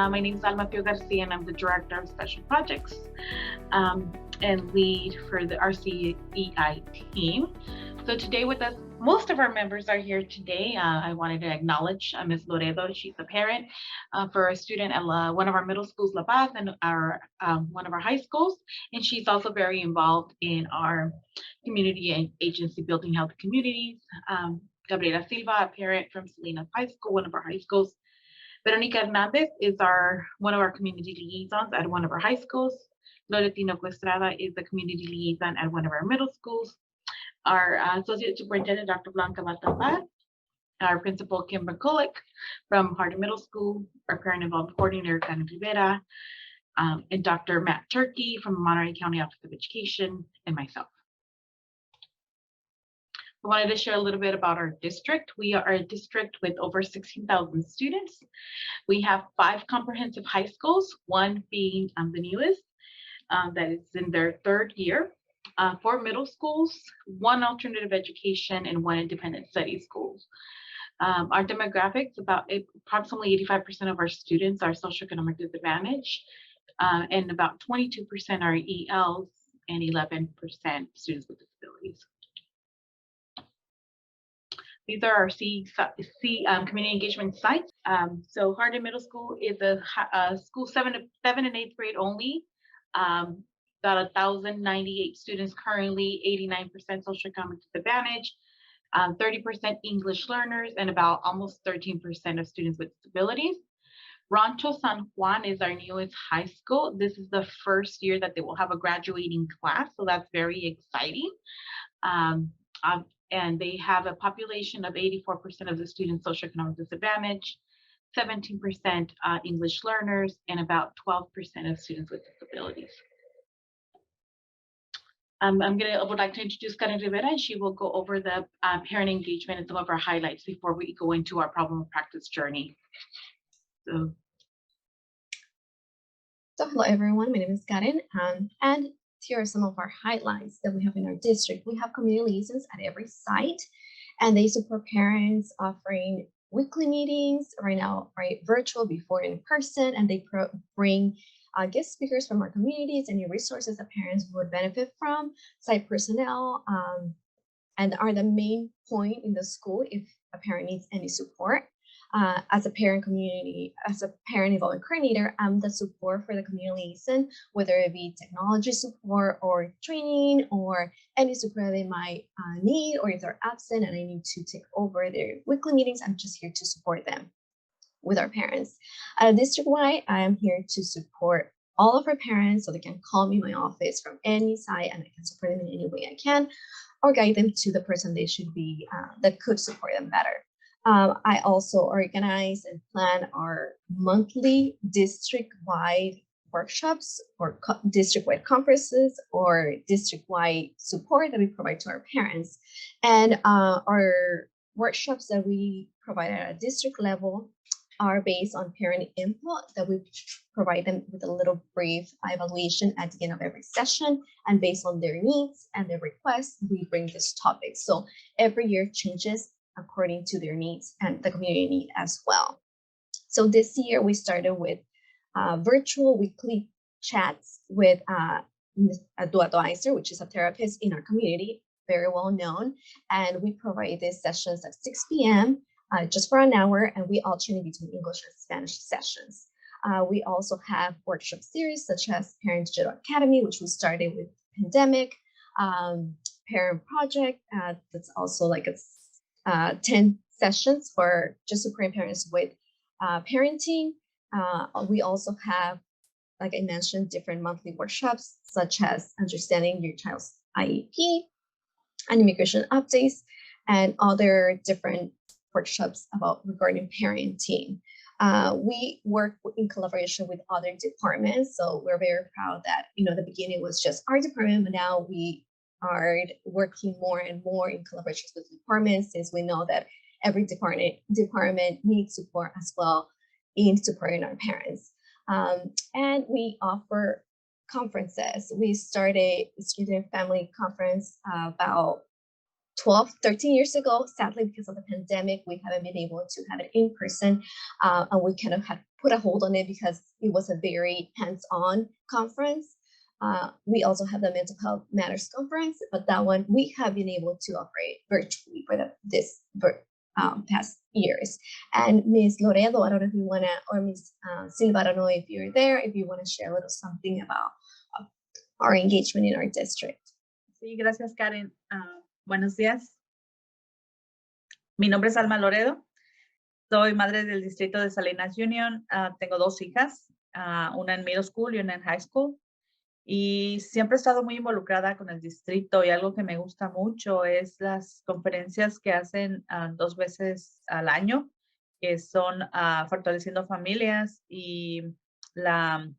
My name is Alma Pio Garcia, and I'm the Director of Special Projects and lead for the RCEI team. So today with us, most of our members are here today. I wanted to acknowledge Ms. Loredo. She's a parent for a student at one of our middle schools, La Paz, and one of our high schools. And she's also very involved in our community and agency building health communities. Gabriela Silva, a parent from Salinas High School, one of our high schools. Veronica Hernandez is one of our community liaisons at one of our high schools. Loretino Estrada is the community liaison at one of our middle schools. Our Associate Superintendent, Dr. Blanca Baltazar, our Principal, Kim McCulloch from Hardin Middle School, our Parent Involved Coordinator, Karen Rivera, and Dr. Matt Turkey from Monterey County Office of Education, and myself. I wanted to share a little bit about our district. We are a district with over 16,000 students. We have 5 comprehensive high schools, one being the newest, that is in their 3rd year, 4 middle schools, 1 alternative education, and 1 independent study schools. Our demographics, about approximately 85% of our students are socioeconomic disadvantaged, and about 22% are ELs and 11% students with disabilities. These are our community engagement sites. So Hardin Middle School is a school 7 and 8th grade only. About 1,098 students currently, 89% socioeconomic disadvantage, 30% English learners, and about almost 13% of students with disabilities. Rancho San Juan is our newest high school. This is the first year that they will have a graduating class, so that's very exciting. And they have a population of 84% of the students socioeconomic disadvantage, 17% English learners, and about 12% of students with disabilities. I would like to introduce Karen Rivera, and she will go over the parent engagement and some of our highlights before we go into our problem of practice journey. So hello everyone, my name is Karen, and here are some of our highlights that we have in our district. We have community liaisons at every site, and they support parents offering weekly meetings, right now, virtual, before in person, and they bring guest speakers from our communities, any resources that parents would benefit from, site personnel, and are the main point in the school if a parent needs any support. As a parent involvement coordinator, I'm the support for the community liaison, whether it be technology support or training or any support they might need, or if they're absent and I need to take over their weekly meetings, I'm just here to support them with our parents. District-wide, I am here to support all of our parents, so they can call me in my office from any site and I can support them in any way I can, or guide them to the person they should be, that could support them better. I also organize and plan our monthly district-wide workshops or district-wide conferences or district-wide support that we provide to our parents. And our workshops that we provide at a district level are based on parent input that we provide them with a little brief evaluation at the end of every session, and based on their needs and their requests, we bring this topic. So every year changes according to their needs and the community need as well. So this year we started with virtual weekly chats with a dual advisor, which is a therapist in our community, very well known. And we provide these sessions at 6 p.m. Just for an hour, and we alternate between English and Spanish sessions. We also have workshop series such as Parent Digital Academy, which we started with pandemic, Parent Project, that's also like 10 sessions for just supporting parents with parenting. We also have, like I mentioned, different monthly workshops such as understanding your child's IEP and immigration updates, and other different workshops regarding parenting. We work in collaboration with other departments, so we're very proud that the beginning was just our department, but now we are working more and more in collaborations with departments, since we know that every department needs support as well in supporting our parents. And we offer conferences. We started a student family conference about 13 years ago. Sadly, because of the pandemic, we haven't been able to have it in person, and we kind of had put a hold on it because it was a very hands-on conference. We also have the Mental Health Matters Conference, but that one we have been able to operate virtually for this past years. And Ms. Loredo, I don't know if you want to, or Ms. Silva, I don't know if you're there, if you want to share a little something about our engagement in our district. Sí, gracias, Karen. Buenos días. Mi nombre es Alma Loredo. Soy madre del distrito de Salinas Union. Tengo 2 hijas, una en middle school y una en high school. Y siempre he estado muy involucrada con el distrito, y algo que me gusta mucho es las conferencias que hacen 2 veces al año, que son Fortaleciendo Familias y la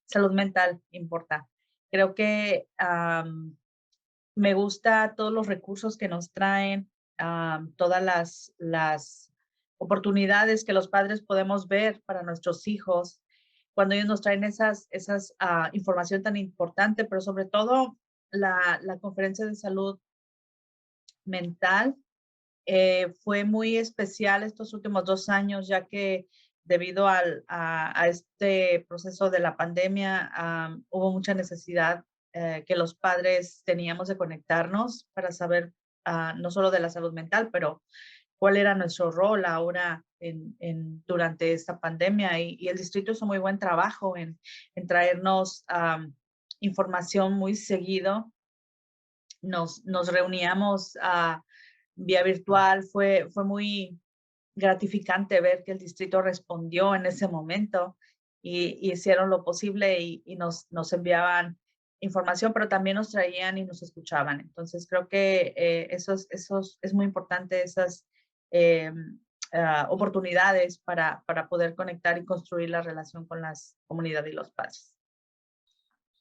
salud mental importa. Creo que me gusta todos los recursos que nos traen, todas las oportunidades que los padres podemos ver para nuestros hijos cuando ellos nos traen esas información tan importante, pero sobre todo la conferencia de salud mental fue muy especial estos últimos 2 años, ya que debido a este proceso de la pandemia, hubo mucha necesidad que los padres teníamos de conectarnos para saber no solo de la salud mental, pero cuál era nuestro rol ahora durante esta pandemia. Y el distrito hizo muy buen trabajo en traernos información muy seguido. Nos reuníamos vía virtual. Fue muy gratificante ver que el distrito respondió en ese momento y hicieron lo posible y nos enviaban información, pero también nos traían y nos escuchaban. Entonces creo que eso es muy importante, esas oportunidades para poder conectar y construir la relación con la comunidad y los padres.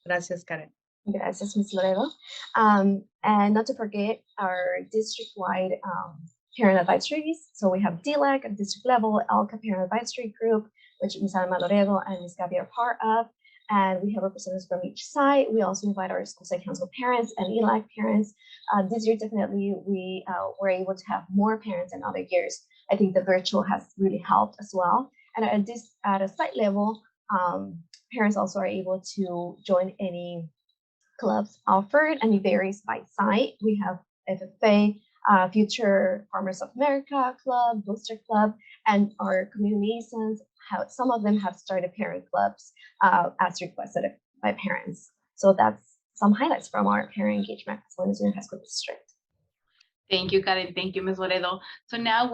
Gracias, Karen. Gracias, Ms. Loredo. And not to forget our district-wide parent advisories. So we have DLAC at district level, ALCA Parent Advisory Group, which Ms. Alma Loredo and Ms. Gabi are part of. And we have representatives from each side. We also invite our school site council parents and ELAC parents. This year, definitely, we were able to have more parents than other years. I think the virtual has really helped as well. And at a site level, parents also are able to join any clubs offered, and it varies by site. We have FFA, Future Farmers of America Club, Booster Club, and our community liaisons. Some of them have started parent clubs as requested by parents. So that's some highlights from our parent engagement at Salinas Union High School District. Thank you, Karen. Thank you, Ms. Loredo. So now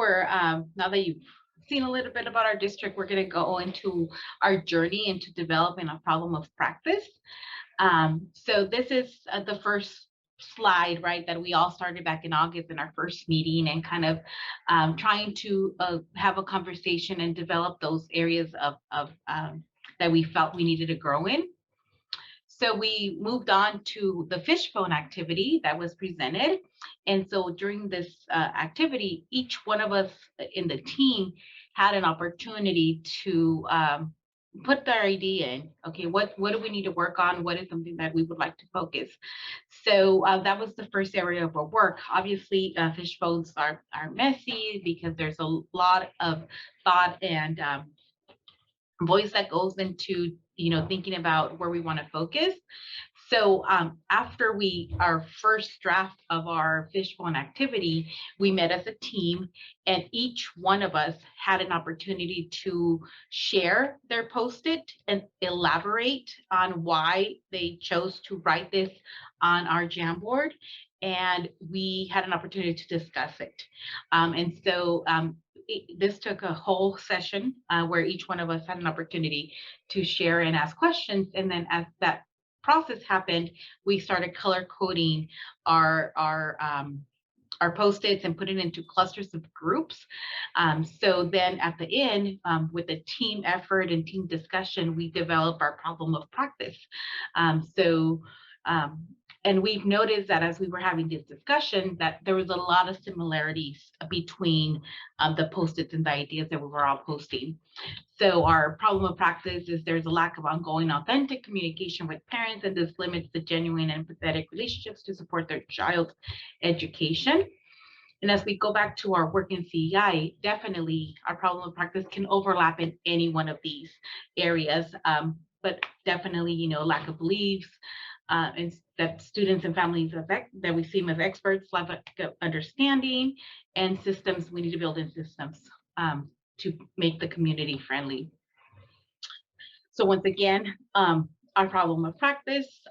now that you've seen a little bit about our district, we're going to go into our journey into developing a problem of practice. So this is the first slide, right, that we all started back in August in our first meeting, and kind of trying to have a conversation and develop those areas of that we felt we needed to grow in. So we moved on to the fishbone activity that was presented. And so during this activity, each one of us in the team had an opportunity to put their idea in. Okay, what do we need to work on? What is something that we would like to focus? So that was the first area of our work. Obviously, fishbones are messy because there's a lot of thought and voice that goes into thinking about where we want to focus. So after our first draft of our fishbone activity, we met as a team, and each one of us had an opportunity to share their post-it and elaborate on why they chose to write this on our Jamboard. And we had an opportunity to discuss it. And so this took a whole session where each one of us had an opportunity to share and ask questions. And then as that process happened, we started color coding our post-its and putting it into clusters of groups. So then at the end, with a team effort and team discussion, we developed our problem of practice. And we've noticed that as we were having this discussion, that there was a lot of similarities between the post-its and the ideas that we were all posting. So our problem of practice is there's a lack of ongoing authentic communication with parents, and this limits the genuine and empathetic relationships to support their child's education. And as we go back to our work in CEI, definitely our problem of practice can overlap in any one of these areas, but definitely, you know, lack of beliefs, and that students and families that we see them as experts, lack of understanding, and systems. We need to build in systems to make the community friendly. So once again, our problem of practice.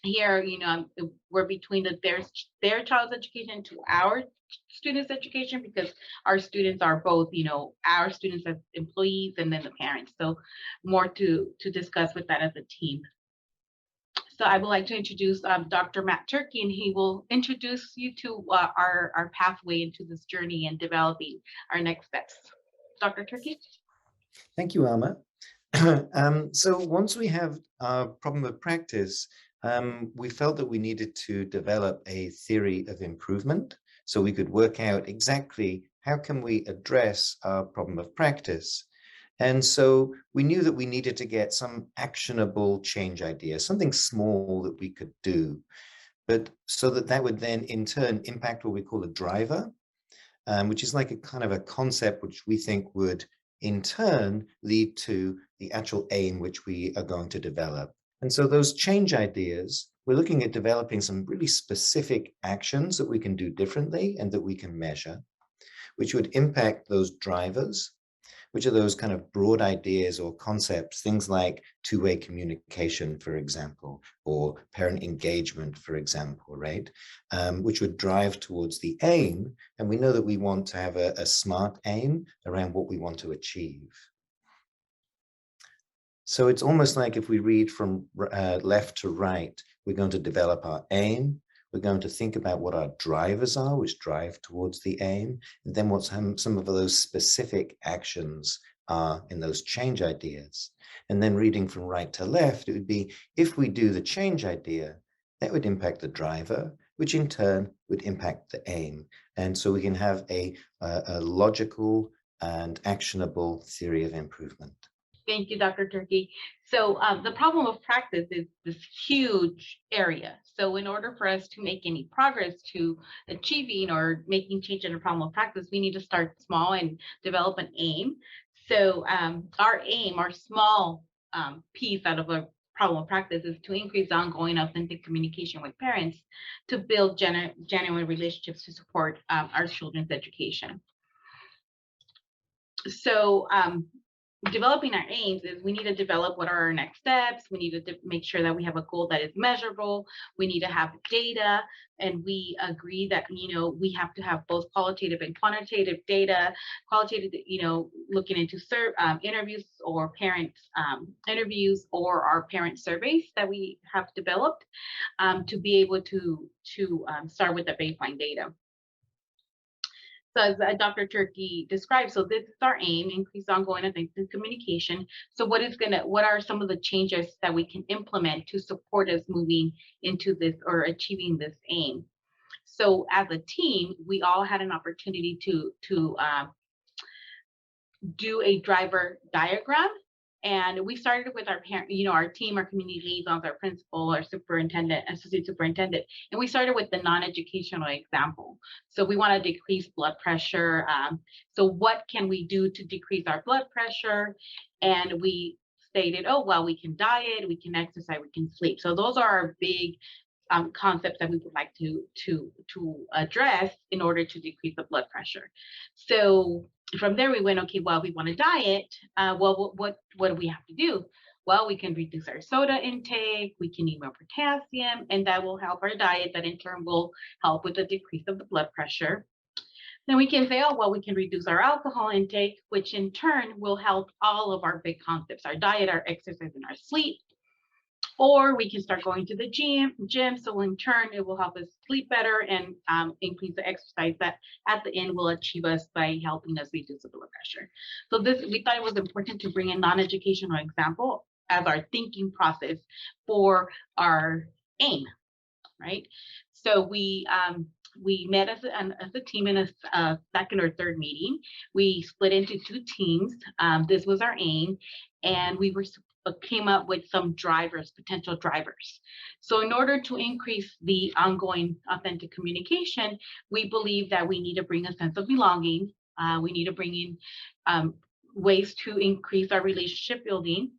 Here, you know, we're between their child's education to our students' education, because our students are both, you know, our students as employees and then the parents. So more to discuss with that as a team. So I would like to introduce Dr. Matt Turkey, and he will introduce you to our pathway into this journey and developing our next steps. Dr. Turkey. Thank you, Alma. So once we have our problem of practice, we felt that we needed to develop a theory of improvement so we could work out exactly how can we address our problem of practice. And so we knew that we needed to get some actionable change idea, something small that we could do, but so that would then in turn impact what we call a driver, which is like a kind of a concept which we think would in turn lead to the actual aim which we are going to develop. And so those change ideas, we're looking at developing some really specific actions that we can do differently and that we can measure, which would impact those drivers, which are those kind of broad ideas or concepts, things like two-way communication, for example, or parent engagement, for example, right? Which would drive towards the aim. And we know that we want to have a smart aim around what we want to achieve. So it's almost like if we read from left to right, we're going to develop our aim. We're going to think about what our drivers are, which drive towards the aim, and then what some of those specific actions are in those change ideas. And then reading from right to left, it would be, if we do the change idea, that would impact the driver, which in turn would impact the aim. And so we can have a logical and actionable theory of improvement. Thank you, Dr. Turkey. So the problem of practice is this huge area. So in order for us to make any progress to achieving or making change in a problem of practice, we need to start small and develop an aim. So our aim, our small piece out of a problem of practice, is to increase ongoing authentic communication with parents to build genuine relationships to support our children's education. So developing our aims is we need to develop what are our next steps. We need to make sure that we have a goal that is measurable. We need to have data, and we agree that, you know, we have to have both qualitative and quantitative data. Qualitative, you know, looking into interviews or parent interviews or our parent surveys that we have developed to be able to start with the baseline data. So as Dr. Turkey described, so this is our aim: increase ongoing authentic communication. So what are some of the changes that we can implement to support us moving into this or achieving this aim? So as a team, we all had an opportunity to do a driver diagram. And we started with our parent, you know, our team, our community liaisons, our principal, our superintendent, associate superintendent, and we started with the non-educational example. So we want to decrease blood pressure. So what can we do to decrease our blood pressure? And we stated, oh, well, we can diet, we can exercise, we can sleep. So those are our big concepts that we would like to address in order to decrease the blood pressure. So from there we went, okay, well, we want to diet. Well, what do we have to do? Well, we can reduce our soda intake, we can eat more potassium, and that will help our diet. That in turn will help with the decrease of the blood pressure. Then we can say, oh, well, we can reduce our alcohol intake, which in turn will help all of our big concepts: our diet, our exercise, and our sleep. Or we can start going to the gym. So in turn, it will help us sleep better and increase the exercise that at the end will achieve us by helping us reduce the blood pressure. So we thought it was important to bring a non-educational example as our thinking process for our aim, right? So we met as a team in a second or third meeting. We split into two teams. This was our aim, and we were but came up with some drivers, potential drivers. So in order to increase the ongoing authentic communication, we believe that we need to bring a sense of belonging. We need to bring in ways to increase our relationship building.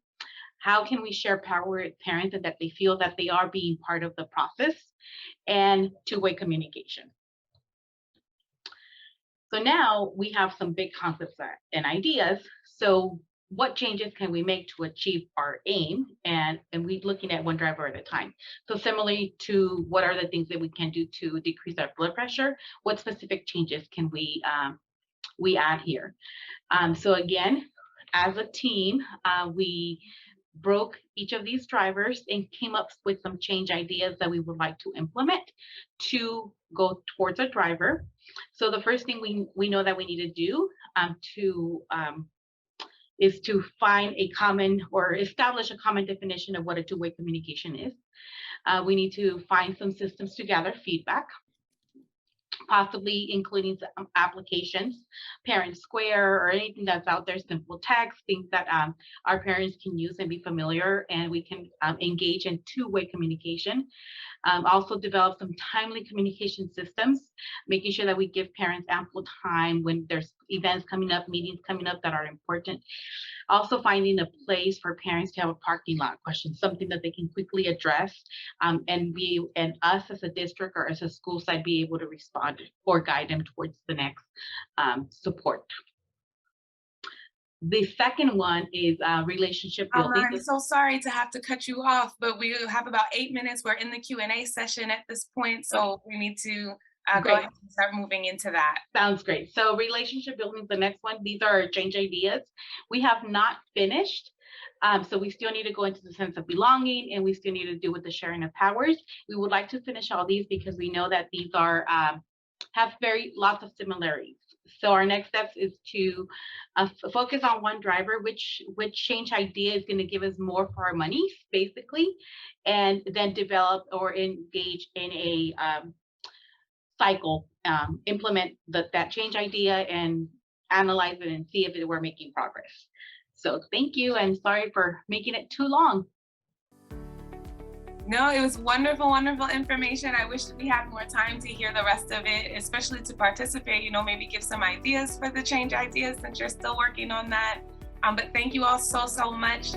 How can we share power with parents and that they feel that they are being part of the process, and two-way communication. So now we have some big concepts and ideas. So what changes can we make to achieve our aim? And we're looking at one driver at a time. So similarly to what are the things that we can do to decrease our blood pressure, what specific changes can we add here? So again, as a team, we broke each of these drivers and came up with some change ideas that we would like to implement to go towards a driver. So the first thing we know that we need to do is to find a common or establish a common definition of what a two-way communication is. We need to find some systems to gather feedback, possibly including some applications, Parent Square, or anything that's out there, simple text, things that our parents can use and be familiar, and we can engage in two-way communication. Also develop some timely communication systems, making sure that we give parents ample time when there's events coming up, meetings coming up that are important. Also finding a place for parents to have a parking lot question, something that they can quickly address, and us as a district or as a school side be able to respond or guide them towards the next support. The second one is relationship building. I'm so sorry to have to cut you off, but we have about 8 minutes. We're in the Q&A session at this point, so we need to go ahead and start moving into that. Sounds great. So relationship building is the next one. These are our change ideas. We have not finished. So we still need to go into the sense of belonging, and we still need to do with the sharing of powers. We would like to finish all these because we know that these are have lots of similarities. So our next steps is to focus on one driver, which change idea is going to give us more for our money, basically, and then develop or engage in a cycle, implement that change idea and analyze it and see if we're making progress. So thank you, and sorry for making it too long. No, it was wonderful, wonderful information. I wish we had more time to hear the rest of it, especially to participate, maybe give some ideas for the change ideas since you're still working on that. But thank you all so much.